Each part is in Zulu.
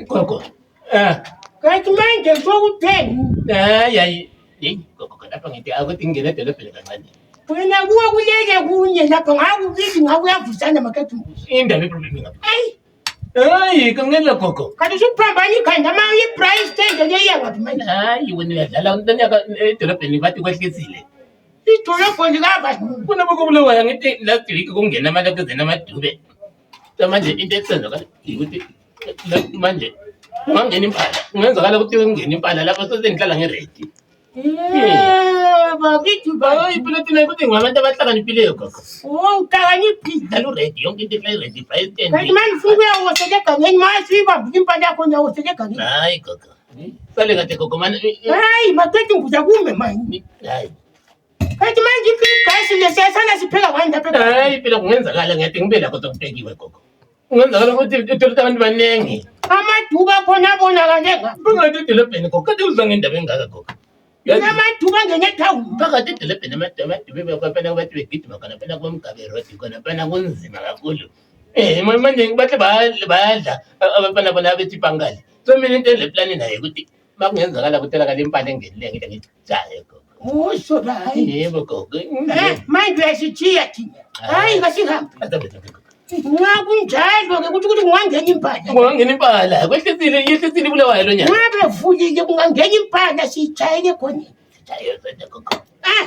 Gogo. Ah. Kanti manje sokutheni? Hayi. Gogo lapha ngithi akutingena edolobheni kancane. Wena kuwa kuleke kunye lapha ngakubizi ngakuyavusana makethu. Indaba iproblem ngapha. Hayi. Hayi kungela gogo. Kanti usuphambana ikhanda ma i-price tag leya ngaphi manje? Hayi wena uyadlala untanyaka edolobheni bathi kwehlisile. Idolobho likaba. Kunabokubulawayo ngithi last week kungena amalakazana amadube. Manje into esenzakala ukuthi manje ungangena impala. Ungenzakala ukuthi ungene impala lapho sesengihlala ngeready. Bakithi Hayi iplotini ukuthi ngabantu abahlakaniphile gogo. Oh, uhlakaniphile. Dala ready yonke into ihlale ready price stand. Kanti manje ufuna ukuyawosela egangeni masiyibambile impala yakho nyawosela egangeni. Hayi gogo. Sale kade gogo man. Hayi makethu nguza kume manje. Hayi. Kanti manje igasi lesiyasana sipheka ngani lapha? Hayi phela kungenzakala ngiyathi ngibe lakho sokubekiwe gogo. Ungenzakala ukuthi uthola abantu baningi. Amaduba khona abonakale ngapha. Bangathi edolobheni gogo kade uzwa ngendaba engaka gogo. Amaduba ngene town. Phakathi edolobheni amadube bekwafana bathi begijima khona phela komgabe road khona phela kunzima kakhulu. Manje bathi bayadla abafana bona bethi bangale. So mina into enleplan nayo ukuthi makungenzakala kutholakala impala engenileyo ngithi ngijaye gogo. Usho la. Yebo gogo. Manje uyasithiya thina. Hayi ngasihambe. Azabethe gogo. Ngakunjalo-ke ukuthi kungangena impala. Kungangena impala yehlisile ibulawayo lo nyaka. Ngabe vulile kungangena impala sijayele khona. Jaye sente gogo.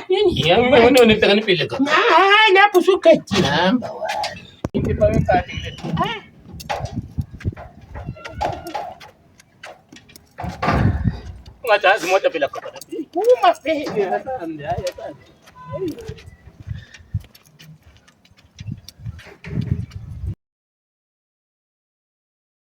Ngiyangibona unehlakaniphile gogo. Hayi lapho usuqedile. Number 1. Into efanele. Ungajazi imoto phela gogo. Uma phela. Hayi.